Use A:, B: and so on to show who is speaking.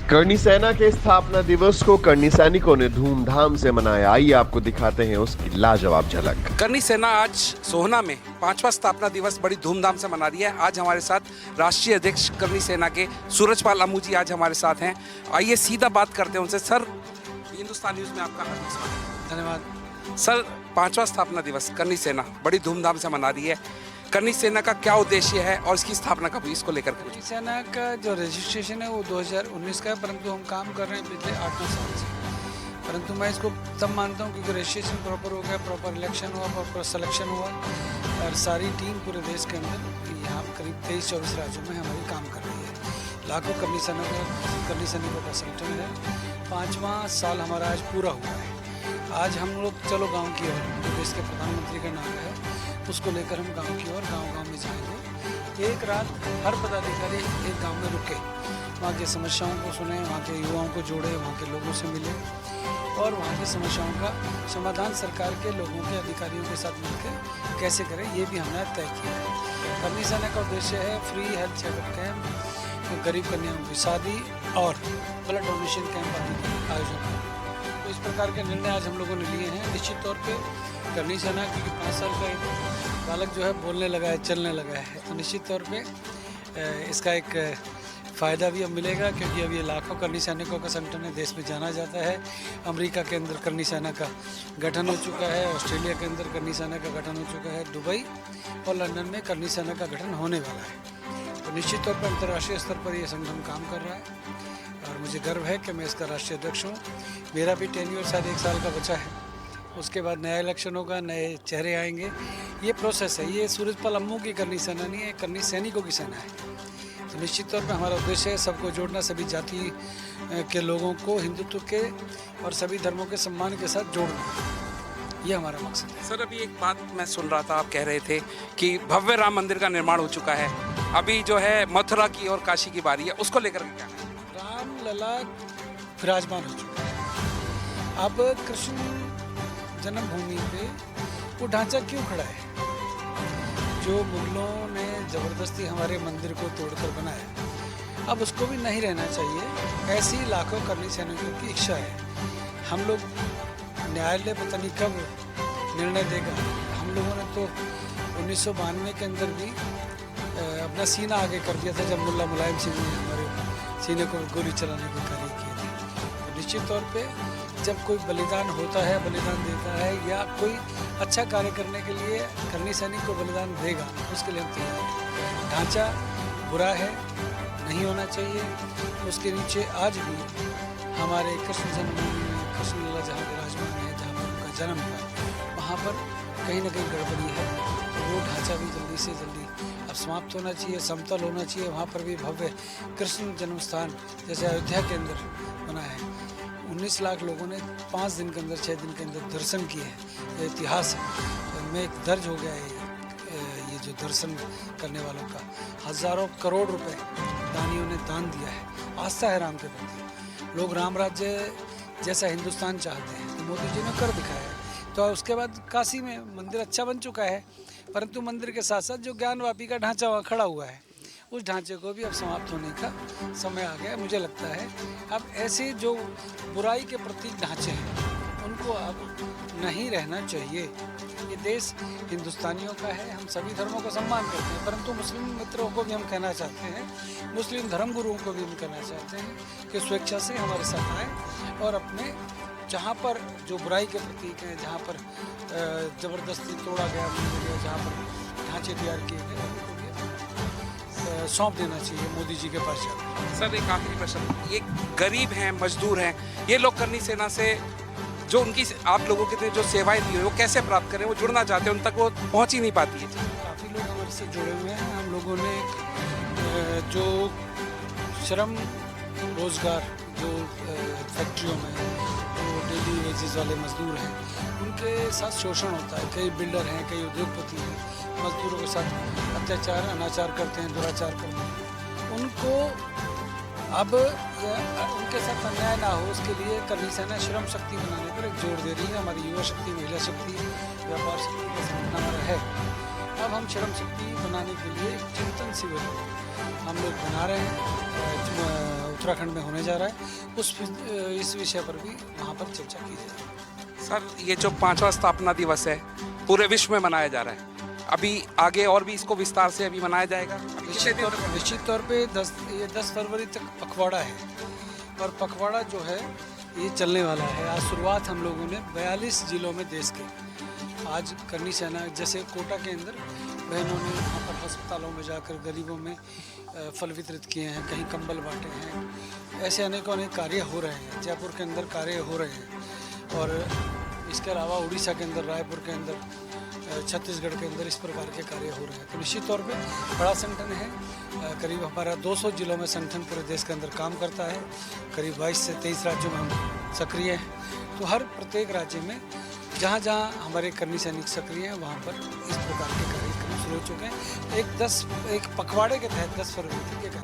A: करनी सेना के स्थापना दिवस को करनी सैनिकों ने धूमधाम से मनाया। आइए आपको दिखाते हैं उसकी लाजवाब झलक।
B: करनी सेना आज सोहना में 5वां स्थापना दिवस बड़ी धूमधाम से मना रही है। आज हमारे साथ राष्ट्रीय अध्यक्ष करनी सेना के सूरजपाल अम्मू जी आज हमारे साथ हैं। आइए सीधा बात करते हैं उनसे। सर, हिंदुस्तान न्यूज़ में आपका हार्दिक स्वागत।
C: धन्यवाद
B: सर, 5वां स्थापना दिवस करनी सेना बड़ी धूमधाम से मना रही है। करनी सेना का क्या उद्देश्य है और इसकी स्थापना कब हुई, इसको लेकर के
C: करनी सेना का जो रजिस्ट्रेशन है वो 2019 का है, परंतु हम काम कर रहे हैं पिछले 8-9 साल से। परंतु मैं इसको तब मानता हूँ क्योंकि रजिस्ट्रेशन प्रॉपर हो गया, प्रॉपर इलेक्शन हुआ, प्रॉपर सिलेक्शन हुआ और सारी टीम पूरे देश के अंदर यहाँ करीब 23-24 राज्यों में हमारी काम कर रही है। लाखों करनी सैनिकों का संगठन है। 5वां साल हमारा आज पूरा हुआ है। आज हम लोग चलो गांव की ओर, जो देश के प्रधानमंत्री का नाम है, उसको लेकर हम गांव की ओर गांव में जाएंगे। एक रात हर पदाधिकारी एक गांव में रुके, वहाँ की समस्याओं को सुने, वहाँ के युवाओं को जोड़े, वहाँ के लोगों से मिले और वहाँ की समस्याओं का समाधान सरकार के लोगों के अधिकारियों के साथ मिलकर कैसे करें, ये भी हमने तय किया है। करनी सेना का उद्देश्य है फ्री हेल्थ चेकअप कैंप, गरीब कन्याओं की शादी और ब्लड डोनेशन कैंप आदि का आयोजन करना। तो इस प्रकार के निर्णय आज हम लोगों ने लिए हैं। निश्चित तौर पे करनी सेना क्योंकि 5 साल का एक बालक जो है बोलने लगा है, चलने लगा है, तो निश्चित तौर पे इसका एक फ़ायदा भी अब मिलेगा क्योंकि अब ये लाखों करनी सैनिकों का संगठन है, देश में जाना जाता है। अमेरिका के अंदर करनी सेना का गठन हो चुका है, ऑस्ट्रेलिया के अंदर करनी सेना का गठन हो चुका है, दुबई और लंदन में करनी सेना का गठन होने वाला है। तो निश्चित तौर पर अंतर्राष्ट्रीय स्तर पर ये संगठन काम कर रहा है और मुझे गर्व है कि मैं इसका राष्ट्रीय अध्यक्ष हूँ। मेरा भी टेन्योर शायद 1 साल का बचा है, उसके बाद नया इलेक्शन होगा, नए चेहरे आएंगे। ये प्रोसेस है। ये सूरजपाल अम्मू की करनी सेना नहीं है, करनी सैनिकों की सेना है। तो निश्चित तौर पर हमारा उद्देश्य है सबको जोड़ना, सभी जाति के लोगों को हिंदुत्व के और सभी धर्मों के सम्मान के साथ जोड़ना, ये हमारा मकसद है।
B: सर, अभी एक बात मैं सुन रहा था, आप कह रहे थे कि भव्य राम मंदिर का निर्माण हो चुका है, अभी जो है मथुरा की और काशी की बारी है, उसको लेकर के क्या है?
C: राम लला विराजमान हो चुका है। अब कृष्ण जन्मभूमि पे वो ढांचा क्यों खड़ा है जो मुगलों ने ज़बरदस्ती हमारे मंदिर को तोड़कर बनाया, अब उसको भी नहीं रहना चाहिए। ऐसी लाखों करनी सैनिकों की इच्छा है। हम लोग न्यायालय पता नहीं कब निर्णय देगा। हम लोगों ने तो 1992 के अंदर भी अपना सीना आगे कर दिया था जब मुल्ला मुलायम सिंह ने हमारे सीने को गोली चलाने के कार्य किए थे। तो निश्चित तौर पे जब कोई बलिदान होता है, बलिदान देता है या कोई अच्छा कार्य करने के लिए करनी सैनिक को बलिदान देगा, उसके लिए हम तैयार हैं। ढांचा बुरा है, नहीं होना चाहिए। उसके नीचे आज भी हमारे कृष्ण जन्मभूमि में कृष्ण लला जहाँ विराजमान है, जहाँ पर उनका जन्म हुआ, वहाँ पर कहीं ना कहीं गड़बड़ी है। तो वो ढांचा भी जल्दी से जल्दी अब समाप्त होना चाहिए, समतल होना चाहिए। वहाँ पर भी भव्य कृष्ण जन्म स्थान जैसे अयोध्या के अंदर बना है, 19 लाख लोगों ने 5 दिन के अंदर, 6 दिन के अंदर दर्शन किए हैं। इतिहास में एक दर्ज हो गया है ये जो दर्शन करने वालों का। हज़ारों करोड़ रुपए दानियों ने दान दिया है। आस्था है राम के प्रति। लोग राम राज्य जैसा हिंदुस्तान चाहते हैं, तो मोदी जी ने कर दिखाया है। तो उसके बाद काशी में मंदिर अच्छा बन चुका है, परंतु मंदिर के साथ साथ जो ज्ञानवापी का ढांचा वहाँ खड़ा हुआ है, उस ढांचे को भी अब समाप्त होने का समय आ गया है। मुझे लगता है अब ऐसे जो बुराई के प्रतीक ढांचे हैं उनको अब नहीं रहना चाहिए। ये देश हिंदुस्तानियों का है, हम सभी धर्मों का सम्मान करते हैं, परंतु मुस्लिम मित्रों को भी हम कहना चाहते हैं, मुस्लिम धर्मगुरुओं को भी हम कहना चाहते हैं कि स्वेच्छा से हमारे साथ आए और अपने जहाँ पर जो बुराई के प्रतीक हैं, जहाँ पर ज़बरदस्ती तोड़ा गया मंदिर या जहाँ पर ढांचे तैयार किए गए, उनको भी सौंप देना चाहिए मोदी जी के पास जाकर।
B: सर, एक आखिरी प्रश्न, ये गरीब हैं, मजदूर हैं, ये लोग करनी सेना से जो उनकी आप लोगों के लिए जो सेवाएं दी हुई वो कैसे प्राप्त करें? वो जुड़ना चाहते हैं, उन तक वो पहुंच ही नहीं पाती है।
C: काफ़ी लोग हमारे से जुड़े हुए हैं। हम लोगों ने जो श्रम रोजगार जो फैक्ट्रियों में जो डेली वेजेस वाले मजदूर हैं, उनके साथ शोषण होता है। कई बिल्डर हैं, कई उद्योगपति हैं, मजदूरों के साथ अत्याचार, अनाचार करते हैं, दुराचार करते हैं। उनको अब उनके साथ अन्याय ना हो, उसके लिए करनी सेना श्रम शक्ति बनाने पर एक जोर दे रही है। हमारी युवा शक्ति, महिला शक्ति, व्यापार शक्ति का संगठन हमारा है। अब हम श्रम शक्ति बनाने के लिए एक चिंतन शिविर हम लोग बना रहे हैं, उत्तराखंड में होने जा रहा है, इस विषय पर भी वहाँ पर चर्चा की जाएगी।
B: सर ये जो 5वां स्थापना दिवस है पूरे विश्व में मनाया जा रहा है, अभी आगे और भी इसको विस्तार से अभी मनाया जाएगा?
C: निश्चित तौर पे 10 फरवरी तक पखवाड़ा है, और पखवाड़ा जो है ये चलने वाला है। आज शुरुआत हम लोगों ने 42 जिलों में देश के, आज करनी सेना जैसे कोटा के अंदर बहनों ने वहाँ पर अस्पतालों में जाकर गरीबों में फल वितरित किए हैं, कहीं कंबल बांटे हैं, ऐसे अनेकों अनेक कार्य हो रहे हैं। जयपुर के अंदर कार्य हो रहे हैं, और इसके अलावा उड़ीसा के अंदर, रायपुर के अंदर, छत्तीसगढ़ के अंदर इस प्रकार के कार्य हो रहे हैं। तो निश्चित तौर पे बड़ा संगठन है, करीब हमारा 200 जिलों में संगठन पूरे देश के अंदर काम करता है, करीब 22 से 23 राज्यों में हम सक्रिय हैं। तो हर प्रत्येक राज्य में जहाँ जहाँ हमारे कर्मी सैनिक सक्रिय हैं वहाँ पर इस प्रकार के कार्यक्रम शुरू हो चुके हैं। एक पखवाड़े के तहत 10 फरवरी तक